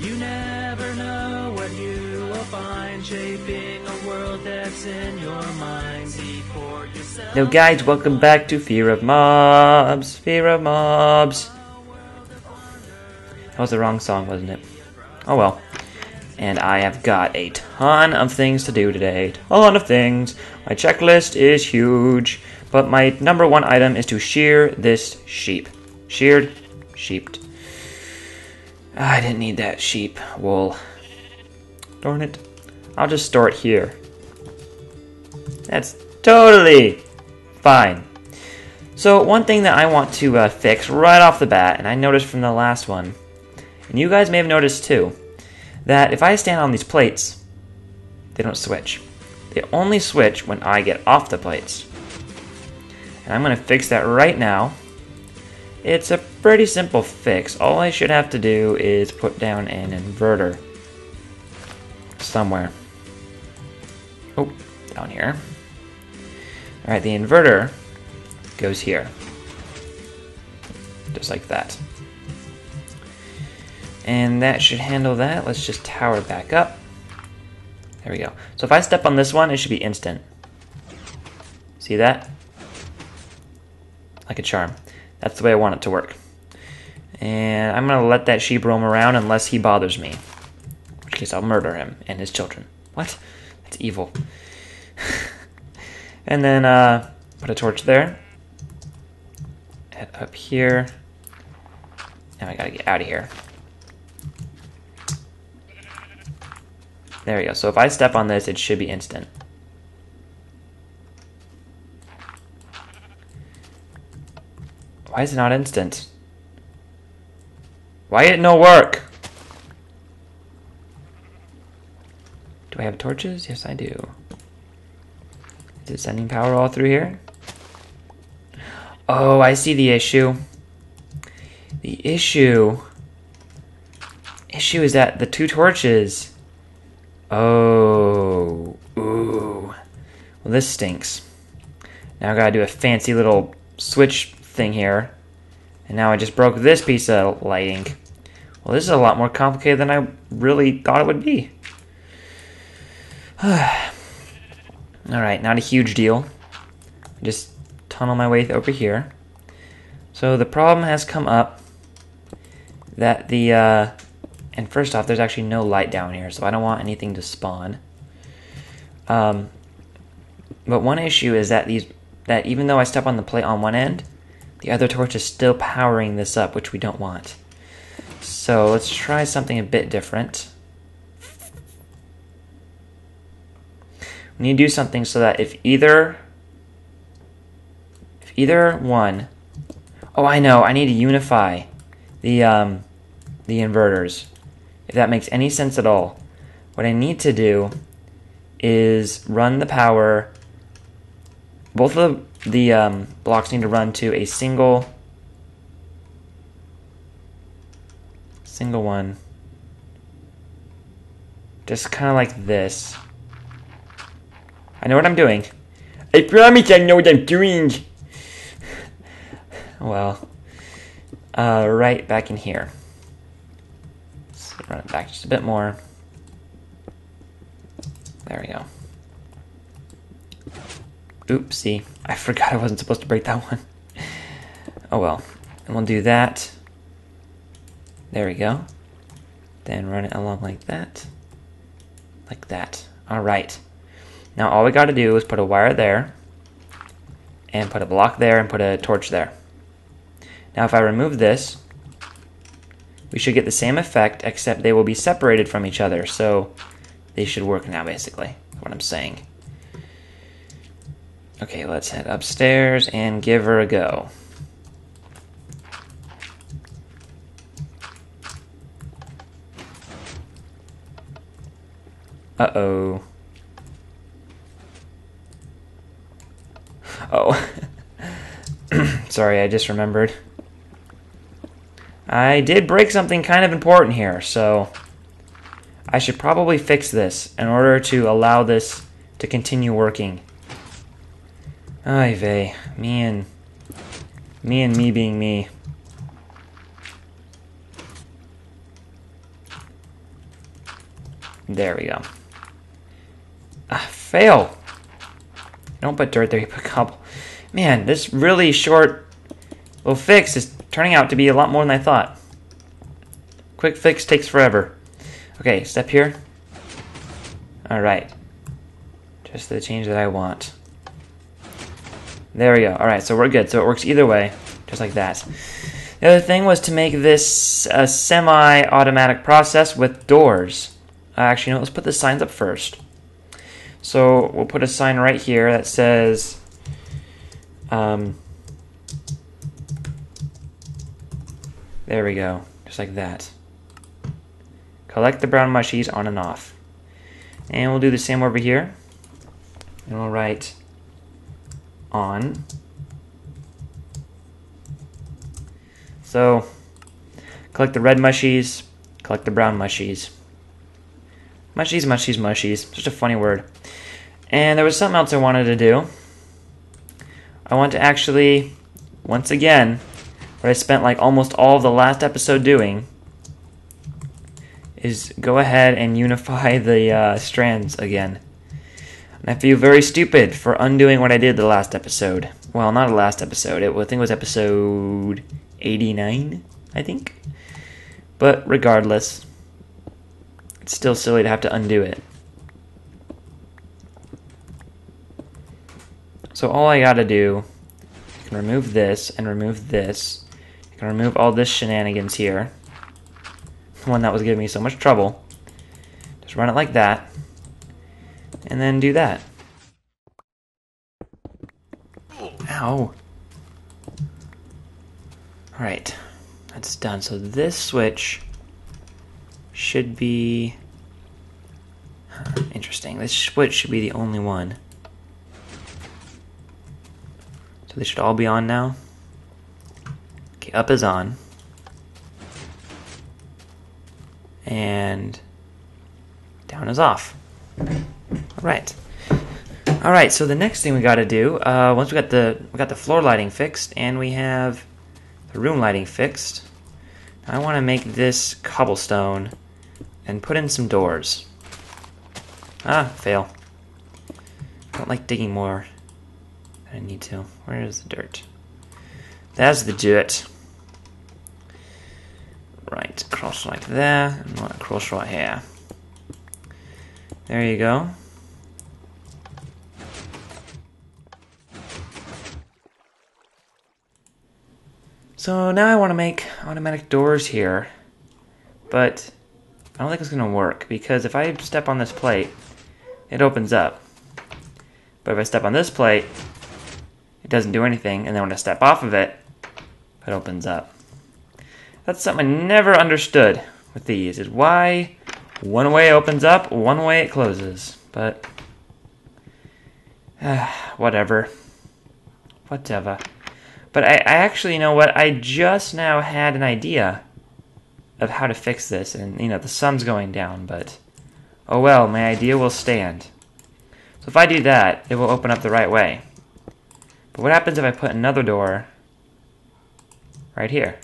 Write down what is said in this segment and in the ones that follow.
You never know what you will find, shaping a world that's in your mind. See for yourself. Now guys, welcome back to Fear of Mobs. Fear of Mobs. That was the wrong song, wasn't it? Oh well. And I have got a ton of things to do today. Ton of things. My checklist is huge. But my number one item is to shear this sheep. Sheared. Sheeped. I didn't need that sheep wool. Darn it. I'll just store it here. That's totally fine. So one thing that I want to fix right off the bat, and I noticed from the last one, and you guys may have noticed too, that if I stand on these plates, they don't switch. They only switch when I get off the plates. And I'm going to fix that right now. It's a pretty simple fix. All I should have to do is put down an inverter somewhere. Oh, down here. Alright, the inverter goes here. Just like that. And that should handle that. Let's just tower it back up. There we go. So if I step on this one, it should be instant. See that? Like a charm. That's the way I want it to work. And I'm going to let that sheep roam around unless he bothers me. In which case I'll murder him and his children. What? That's evil. And then put a torch there. Head up here. Now I gotta get out of here. There we go. So if I step on this, it should be instant. Why is it not instant? Why did it no work? Do I have torches? Yes, I do. Is it sending power all through here? Oh, I see the issue. The issue is that the two torches. Oh, ooh. Well, this stinks. Now I gotta do a fancy little switch thing here. And now I just broke this piece of lighting. Well, this is a lot more complicated than I really thought it would be. Alright, not a huge deal. Just tunnel my way over here. So the problem has come up that the, and first off, there's actually no light down here, so I don't want anything to spawn. But one issue is that that even though I step on the plate on one end, the other torch is still powering this up, which we don't want. So let's try something a bit different. We need to do something so that if either one, oh, I know, I need to unify the inverters. If that makes any sense at all, what I need to do is run the power. Both of the blocks need to run to a single one, just kind of like this. I know what I'm doing. I promise I know what I'm doing. Well, right back in here. Let's run it back just a bit more. There we go. Oopsie. I forgot I wasn't supposed to break that one. Oh well. And we'll do that. There we go. Then run it along like that. Like that. Alright. Now all we gotta do is put a wire there. And put a block there and put a torch there. Now if I remove this, we should get the same effect, except they will be separated from each other. So they should work now, basically. That's what I'm saying. Okay, let's head upstairs and give her a go. Uh-oh. Oh. Sorry, I just remembered. I did break something kind of important here, so I should probably fix this in order to allow this to continue working. Ay vey, me and me being me. There we go. Fail! Don't put dirt there, you put cobble. Man, this really short little fix is turning out to be a lot more than I thought. Quick fix takes forever. Okay, step here. Alright. Just the change that I want. There we go. Alright, so we're good. So it works either way, just like that. The other thing was to make this a semi-automatic process with doors. Actually, no, let's put the signs up first. So we'll put a sign right here that says there we go, just like that. Collect the brown mushies on and off. And we'll do the same over here. And we'll write on. So collect the red mushies, collect the brown mushies. Mushies, mushies, mushies. Such a funny word. And there was something else I wanted to do. I want to actually, once again, what I spent like almost all of the last episode doing, is go ahead and unify the strands again. And I feel very stupid for undoing what I did the last episode. Well, not the last episode. I think it was episode 89, I think. But regardless, it's still silly to have to undo it. So all I gotta do, I can remove this and remove this. I can remove all this shenanigans here. The one that was giving me so much trouble. Just run it like that. And then do that. Ow. Alright. That's done. So this switch should be... interesting. This switch should be the only one. So they should all be on now. Okay, up is on. And down is off. Alright. Alright, so the next thing we gotta do, once we got the floor lighting fixed and we have the room lighting fixed, I wanna make this cobblestone and put in some doors. Fail. I don't like digging more than I need to. Where is the dirt? That's the dirt. Right, cross like that, and cross right here. There you go. So now I want to make automatic doors here, but I don't think it's going to work, because if I step on this plate, it opens up. But if I step on this plate, it doesn't do anything, and then when I step off of it, it opens up. That's something I never understood with these, is why one way opens up, one way it closes. But, whatever. Whatever. But I actually, you know what, I just now had an idea of how to fix this, and, you know, the sun's going down, but, oh well, my idea will stand. So if I do that, it will open up the right way. But what happens if I put another door right here?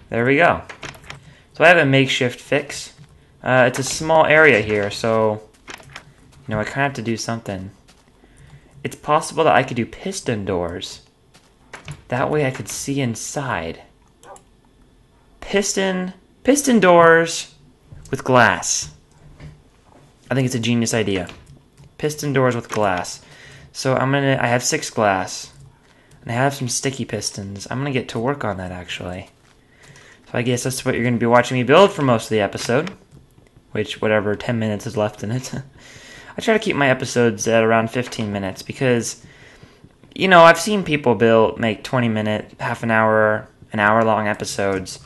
There we go. So I have a makeshift fix. It's a small area here, so, you know, I kind of have to do something. It's possible that I could do piston doors. That way I could see inside. Piston doors with glass. I think it's a genius idea. Piston doors with glass. So I have 6 glass, and I have some sticky pistons. I'm gonna get to work on that actually. So I guess that's what you're gonna be watching me build for most of the episode, which whatever 10 minutes is left in it. I try to keep my episodes at around 15 minutes because, you know, I've seen people make 20-minute, half an hour long episodes,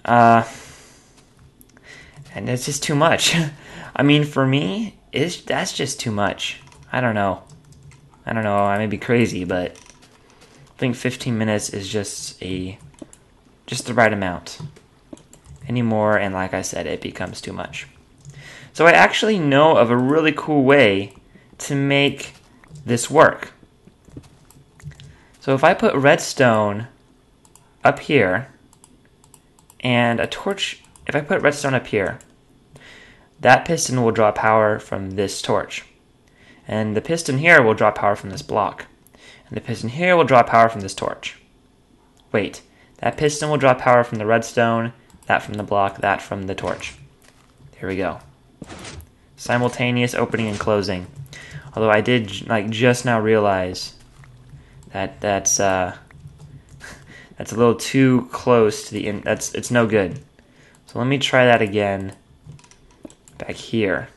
and it's just too much. I mean, for me, that's just too much. I don't know. I may be crazy, but I think 15 minutes is just the right amount. Any more, and like I said, it becomes too much. So I actually know of a really cool way to make this work. So if I put redstone up here, and a torch, if I put redstone up here, that piston will draw power from this torch. And the piston here will draw power from this block. And the piston here will draw power from this torch. Wait, that piston will draw power from the redstone, that from the block, that from the torch. There we go. Simultaneous opening and closing. Although I did just now realize that that's a little too close to the end. It's no good. So let me try that again back here.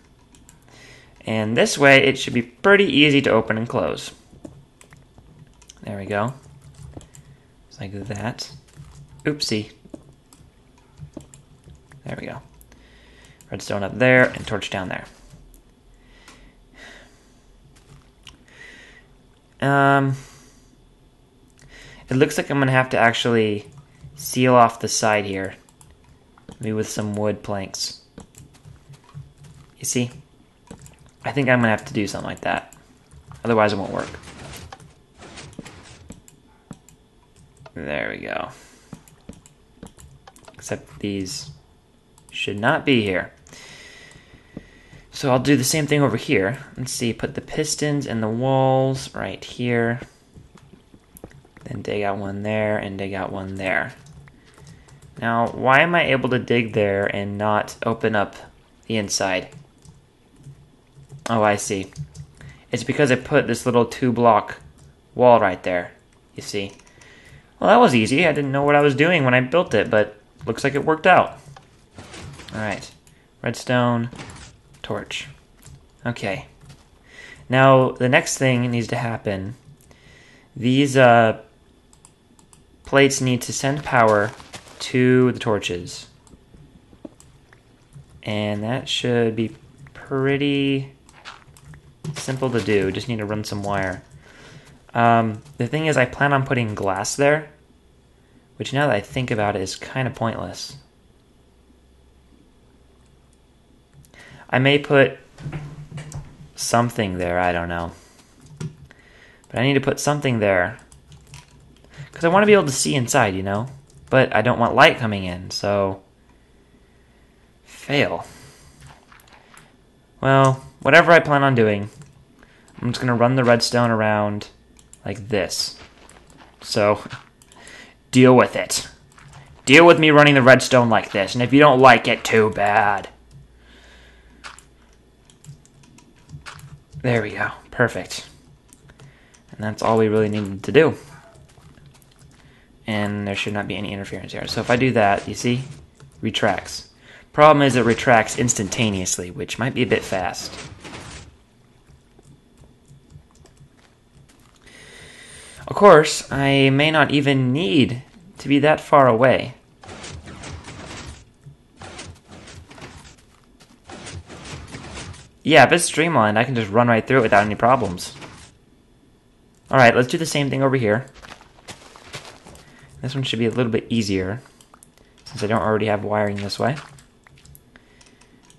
And this way it should be pretty easy to open and close. There we go. Just like that. Oopsie. There we go. Redstone up there and torch down there. It looks like I'm going to have to actually seal off the side here. Maybe with some wood planks. You see? I think I'm going to have to do something like that. Otherwise it won't work. There we go. Except these should not be here. So I'll do the same thing over here. Let's see, put the pistons in the walls right here. Then dig out one there and dig out one there. Now, why am I able to dig there and not open up the inside? Oh, I see. It's because I put this little 2-block wall right there, you see. Well, that was easy. I didn't know what I was doing when I built it, but looks like it worked out. Alright, redstone, torch. Okay. Now, the next thing needs to happen. These plates need to send power to the torches. And that should be pretty simple to do. Just need to run some wire. The thing is, I plan on putting glass there, which now that I think about it is kind of pointless. I may put something there, I don't know. But I need to put something there. Because I want to be able to see inside, you know? But I don't want light coming in, so... fail. Well, whatever I plan on doing, I'm just going to run the redstone around like this. So, deal with it. Deal with me running the redstone like this, and if you don't like it, too bad. There we go. Perfect. And that's all we really needed to do. And there should not be any interference here. So if I do that, you see? Retracts. Problem is it retracts instantaneously, which might be a bit fast. Of course, I may not even need to be that far away. Yeah, if it's streamlined, I can just run right through it without any problems. Alright, let's do the same thing over here. This one should be a little bit easier, since I don't already have wiring this way.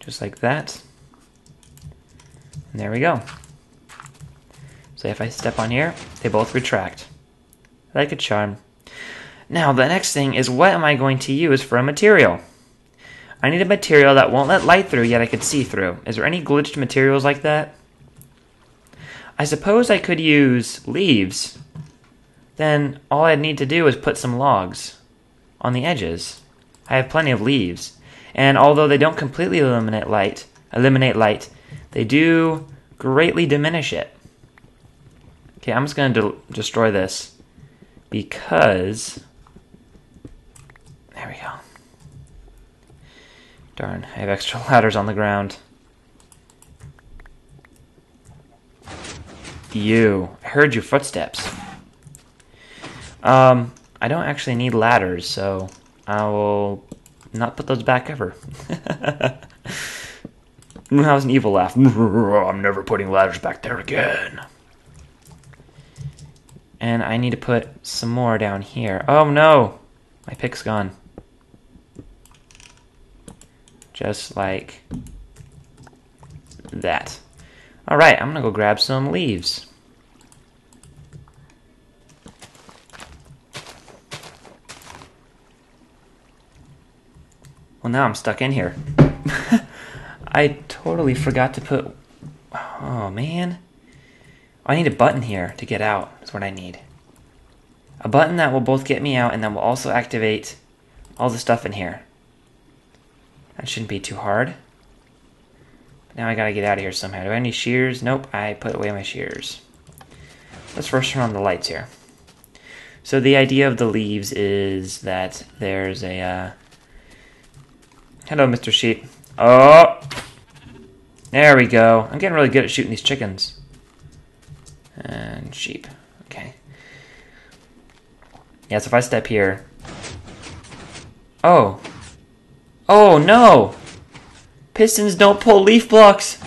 Just like that. And there we go. So if I step on here, they both retract. Like a charm. Now, the next thing is, what am I going to use for a material? I need a material that won't let light through, yet I could see through. Is there any glitched materials like that? I suppose I could use leaves. Then all I'd need to do is put some logs on the edges. I have plenty of leaves. And although they don't completely eliminate light, they do greatly diminish it. Okay, I'm just going to destroy this because... there we go. Darn, I have extra ladders on the ground. You. I heard your footsteps. I don't actually need ladders, so I will not put those back ever. That was an evil laugh. I'm never putting ladders back there again. And I need to put some more down here. Oh no! My pick's gone. Just like that. Alright, I'm gonna go grab some leaves. Well, now I'm stuck in here. I totally forgot to put... Oh, man. I need a button here to get out. That's what I need. A button that will both get me out and then will also activate all the stuff in here. That shouldn't be too hard. But now I gotta get out of here somehow. Do I have any shears? Nope, I put away my shears. Let's first turn on the lights here. So the idea of the leaves is that there's a... Hello, Mr. Sheep. Oh! There we go. I'm getting really good at shooting these chickens. And sheep. Okay. Yeah, so if I step here... Oh! Oh, no! Pistons don't pull leaf blocks!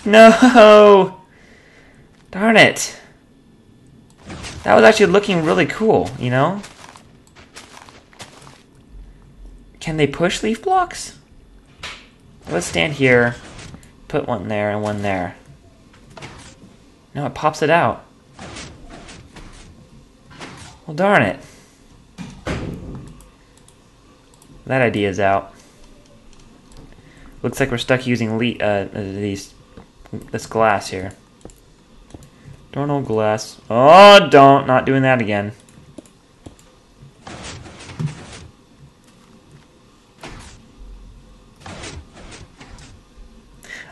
No! Darn it! That was actually looking really cool, you know? Can they push leaf blocks? Let's stand here, put one there and one there. No, it pops it out. Well, darn it. That idea's out. Looks like we're stuck using this glass here. Darn old glass. Oh, not doing that again.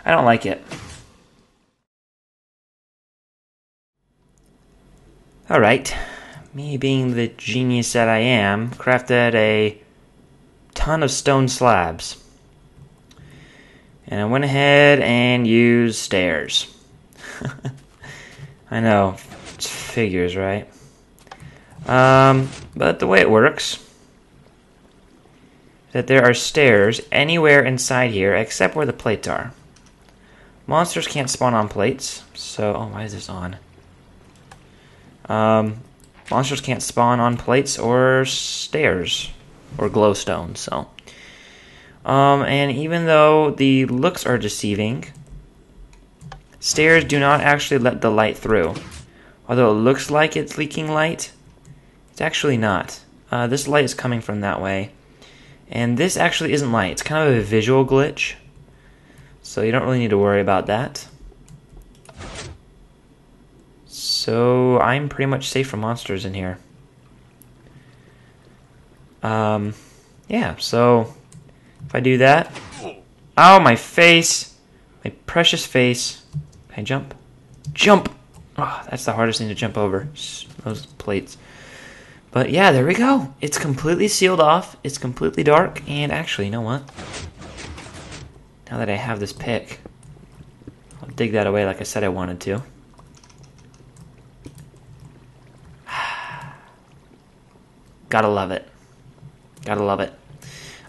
I don't like it. Alright, me being the genius that I am, crafted a ton of stone slabs. And I went ahead and used stairs. I know, it's figures, right? But the way it works is that there are stairs anywhere inside here except where the plates are. Monsters can't spawn on plates, so... Oh, why is this on? Monsters can't spawn on plates or stairs or glowstones, so... and even though the looks are deceiving, stairs do not actually let the light through. Although it looks like it's leaking light, it's actually not. This light is coming from that way. And this actually isn't light. It's kind of a visual glitch. So you don't really need to worry about that. So I'm pretty much safe from monsters in here. Yeah, so if I do that... Oh, my face! My precious face. Can I jump? Jump! Oh, that's the hardest thing to jump over. Those plates. But yeah, there we go. It's completely sealed off. It's completely dark. And actually, you know what? Now that I have this pick, I'll dig that away like I said I wanted to. Gotta love it. Gotta love it.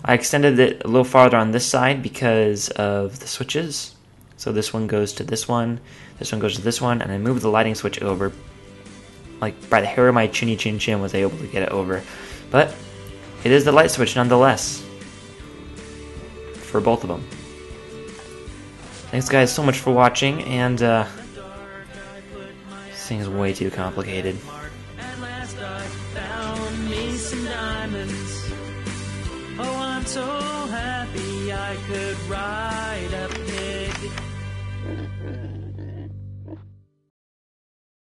I extended it a little farther on this side because of the switches. So this one goes to this one goes to this one, and I moved the lighting switch over. Like, by the hair of my chinny chin chin was I able to get it over. But it is the light switch nonetheless. For both of them. Thanks guys so much for watching, and this thing is way too complicated. At last I found me some diamonds. Oh, I'm so happy I could ride up